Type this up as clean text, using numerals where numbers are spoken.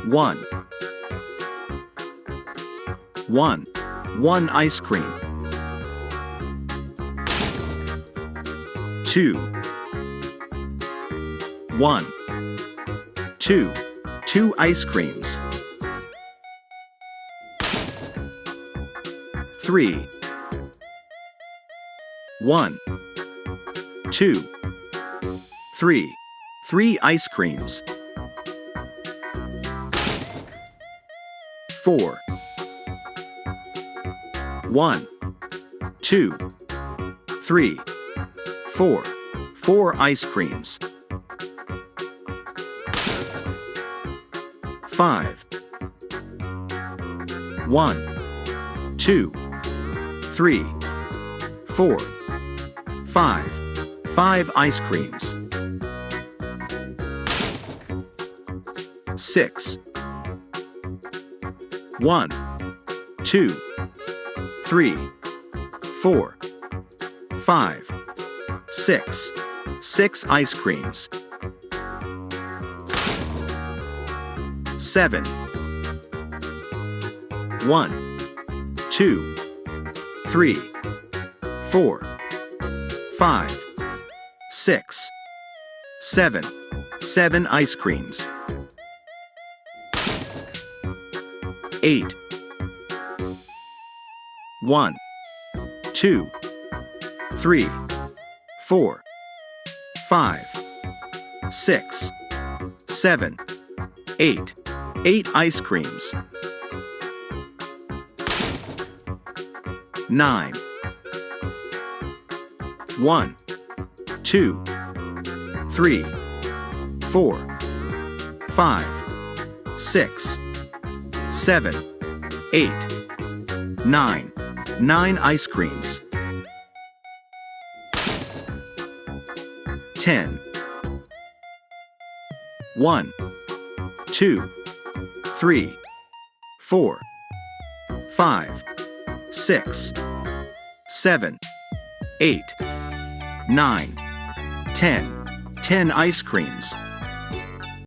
1. 1. 1 ice cream. 2. 1. 2. 2 ice creams. 3. 1. 2. 3. 3 ice creams. 4. 1. 2. 3. 4. 4 ice creams. 5. 1. 2. 3. 4. 5. 5 ice creams. 6. 1. 2. 3. 4. 5. 6. 6 ice creams. 7. 1. 2. 3. 4. 5. 6. 7. 7 ice creams. 8. 1. 2. 3. 4. 5. 6. 7. 8. 8 ice creams. 9. 1. 2. 3. 4. 5. 6. 7. 8. 9. 9 ice creams. 10. 1. 2. 3. 4. 5. 6. 7. 8. 9. 10. 10 ice creams.